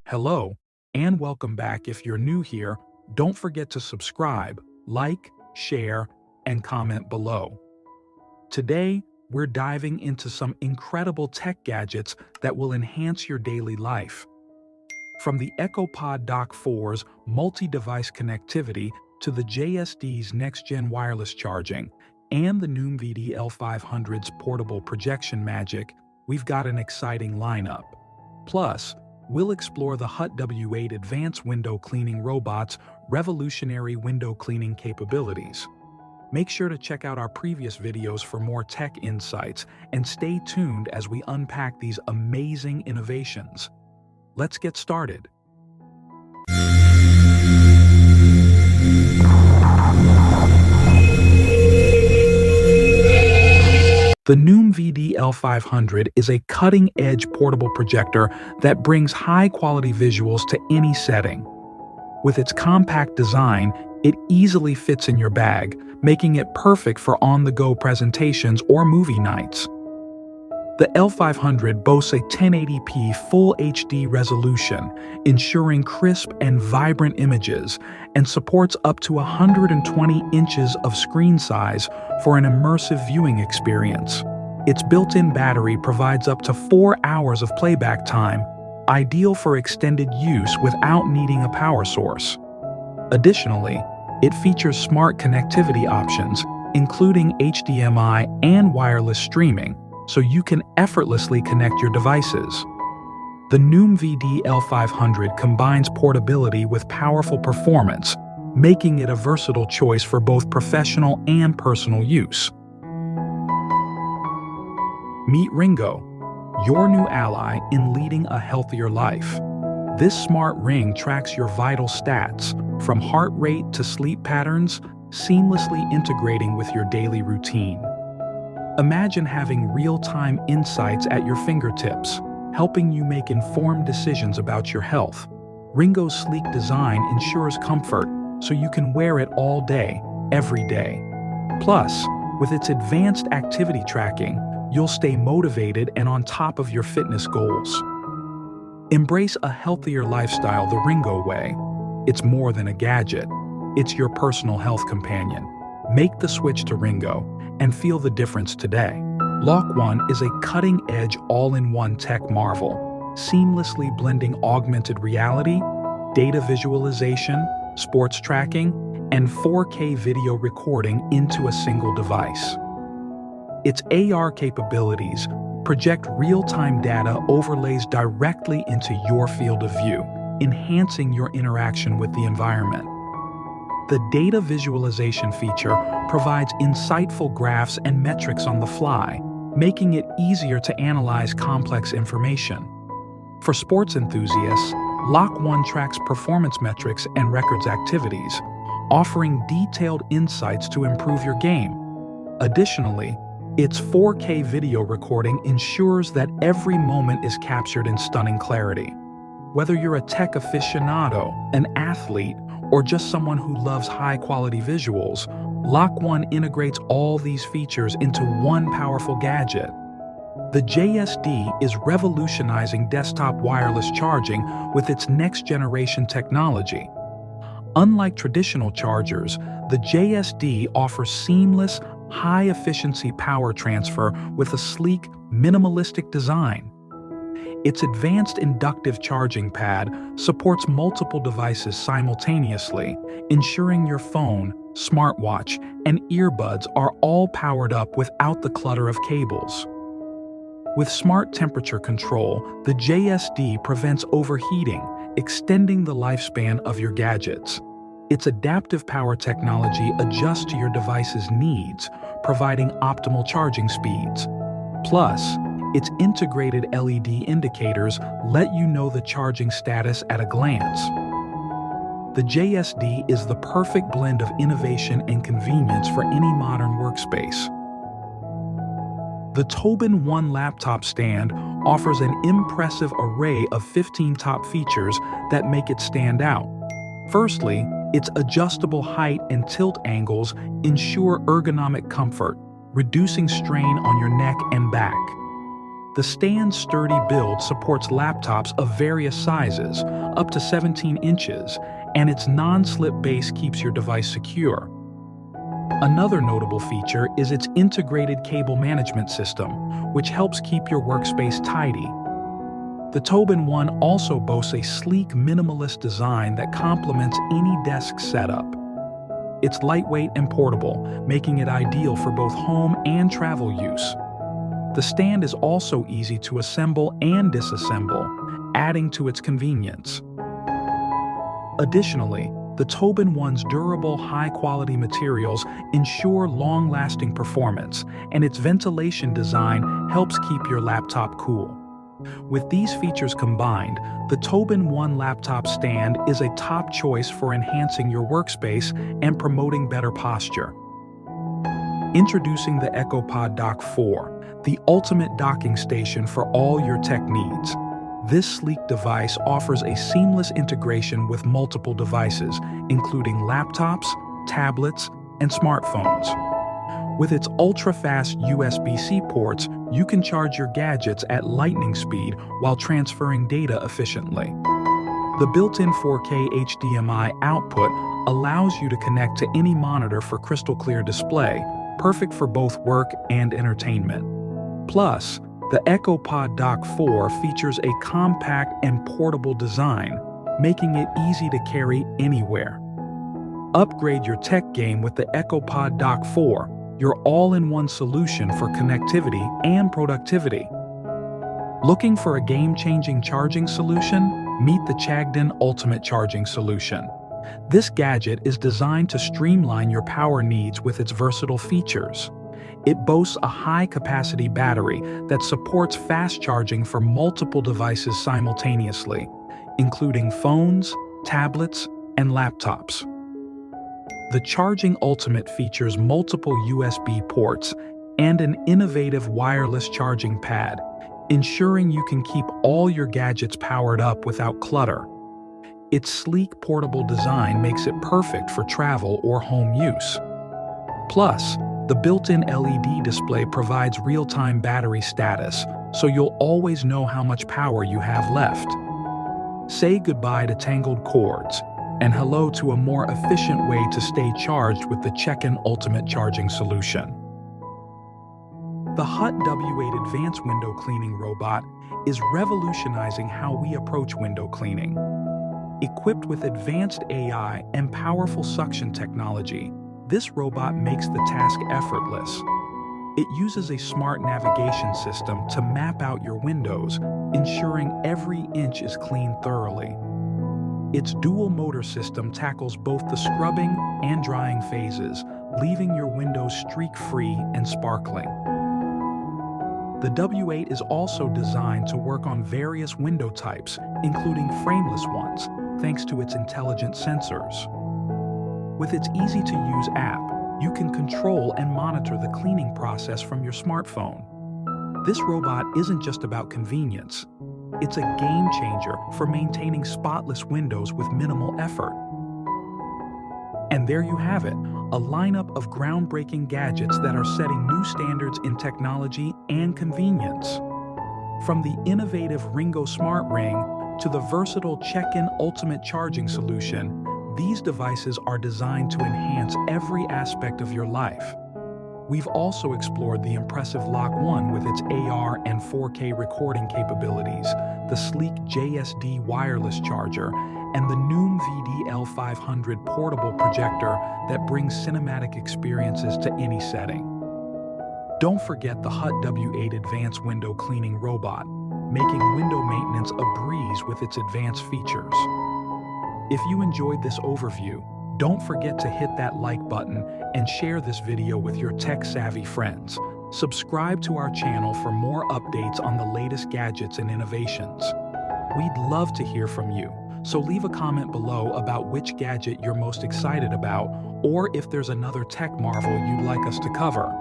Hello, and welcome back. If you're new here, don't forget to subscribe, like, share, and comment below. Today, we're diving into some incredible tech gadgets that will enhance your daily life. From the Echopod Dock 4's multi-device connectivity to the JSD's next-gen wireless charging and the NOOM VDL500's portable projection magic, we've got an exciting lineup. Plus, we'll explore the HUT W8 advanced window cleaning robot's revolutionary window cleaning capabilities. Make sure to check out our previous videos for more tech insights and stay tuned as we unpack these amazing innovations. Let's get started. The NOOM VDL500 is a cutting-edge portable projector that brings high-quality visuals to any setting. With its compact design, it easily fits in your bag, making it perfect for on-the-go presentations or movie nights. The L500 boasts a 1080p Full HD resolution, ensuring crisp and vibrant images, and supports up to 120 inches of screen size for an immersive viewing experience. Its built-in battery provides up to 4 hours of playback time, ideal for extended use without needing a power source. Additionally, it features smart connectivity options, including HDMI and wireless streaming, so you can effortlessly connect your devices. The NOOM VDL500 combines portability with powerful performance, making it a versatile choice for both professional and personal use. Meet Ringo, your new ally in leading a healthier life. This smart ring tracks your vital stats, from heart rate to sleep patterns, seamlessly integrating with your daily routine. Imagine having real-time insights at your fingertips, helping you make informed decisions about your health. Ringo's sleek design ensures comfort, so you can wear it all day, every day. Plus, with its advanced activity tracking, you'll stay motivated and on top of your fitness goals. Embrace a healthier lifestyle the Ringo way. It's more than a gadget. It's your personal health companion. Make the switch to Ringo and feel the difference today. Lawkone is a cutting-edge all-in-one tech marvel, seamlessly blending augmented reality, data visualization, sports tracking, and 4K video recording into a single device. Its AR capabilities project real-time data overlays directly into your field of view, enhancing your interaction with the environment. The data visualization feature provides insightful graphs and metrics on the fly, making it easier to analyze complex information. For sports enthusiasts, Lawkone tracks performance metrics and records activities, offering detailed insights to improve your game. Additionally, its 4K video recording ensures that every moment is captured in stunning clarity. Whether you're a tech aficionado, an athlete, or just someone who loves high-quality visuals, Lawkone integrates all these features into one powerful gadget. The JSD is revolutionizing desktop wireless charging with its next-generation technology. Unlike traditional chargers, the JSD offers seamless, high-efficiency power transfer with a sleek, minimalistic design. Its advanced inductive charging pad supports multiple devices simultaneously, ensuring your phone, smartwatch, and earbuds are all powered up without the clutter of cables. With smart temperature control, the JSD prevents overheating, extending the lifespan of your gadgets. Its adaptive power technology adjusts to your device's needs, providing optimal charging speeds. Plus, its integrated LED indicators let you know the charging status at a glance. The JSD is the perfect blend of innovation and convenience for any modern workspace. The Toben 1 laptop stand offers an impressive array of 15 top features that make it stand out. Firstly, its adjustable height and tilt angles ensure ergonomic comfort, reducing strain on your neck and back. The stand's sturdy build supports laptops of various sizes, up to 17 inches, and its non-slip base keeps your device secure. Another notable feature is its integrated cable management system, which helps keep your workspace tidy. The Toben One also boasts a sleek, minimalist design that complements any desk setup. It's lightweight and portable, making it ideal for both home and travel use. The stand is also easy to assemble and disassemble, adding to its convenience. Additionally, the Toben One's durable, high-quality materials ensure long-lasting performance, and its ventilation design helps keep your laptop cool. With these features combined, the Toben One laptop stand is a top choice for enhancing your workspace and promoting better posture. Introducing the Echopod Dock 4, the ultimate docking station for all your tech needs. This sleek device offers a seamless integration with multiple devices, including laptops, tablets, and smartphones. With its ultra-fast USB-C ports, you can charge your gadgets at lightning speed while transferring data efficiently. The built-in 4K HDMI output allows you to connect to any monitor for crystal-clear display, perfect for both work and entertainment. Plus, the Echopod Dock 4 features a compact and portable design, making it easy to carry anywhere. Upgrade your tech game with the Echopod Dock 4, your all-in-one solution for connectivity and productivity. Looking for a game-changing charging solution? Meet the Chagdin Ultimate Charging Solution. This gadget is designed to streamline your power needs with its versatile features. It boasts a high-capacity battery that supports fast charging for multiple devices simultaneously, including phones, tablets, and laptops. The Charging Ultimate features multiple USB ports and an innovative wireless charging pad, ensuring you can keep all your gadgets powered up without clutter. Its sleek, portable design makes it perfect for travel or home use. Plus, the built-in LED display provides real-time battery status, so you'll always know how much power you have left. Say goodbye to tangled cords, and hello to a more efficient way to stay charged with the Chagdin Ultimate Charging Solution. The HUT W8 Advanced Window Cleaning Robot is revolutionizing how we approach window cleaning. Equipped with advanced AI and powerful suction technology, this robot makes the task effortless. It uses a smart navigation system to map out your windows, ensuring every inch is cleaned thoroughly. Its dual motor system tackles both the scrubbing and drying phases, leaving your windows streak-free and sparkling. The W8 is also designed to work on various window types, including frameless ones, thanks to its intelligent sensors. With its easy-to-use app, you can control and monitor the cleaning process from your smartphone. This robot isn't just about convenience. It's a game-changer for maintaining spotless windows with minimal effort. And there you have it, a lineup of groundbreaking gadgets that are setting new standards in technology and convenience. From the innovative Ringo Smart Ring to the versatile Chagdin Ultimate Charging Solution, these devices are designed to enhance every aspect of your life. We've also explored the impressive Lawkone with its AR and 4K recording capabilities, the sleek JSD wireless charger, and the NOOM VDL500 portable projector that brings cinematic experiences to any setting. Don't forget the HUT W8 Advanced Window Cleaning Robot, making window maintenance a breeze with its advanced features. If you enjoyed this overview, don't forget to hit that like button and share this video with your tech-savvy friends. Subscribe to our channel for more updates on the latest gadgets and innovations. We'd love to hear from you, so leave a comment below about which gadget you're most excited about, or if there's another tech marvel you'd like us to cover.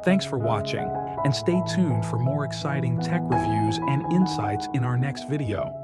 Thanks for watching, and stay tuned for more exciting tech reviews and insights in our next video.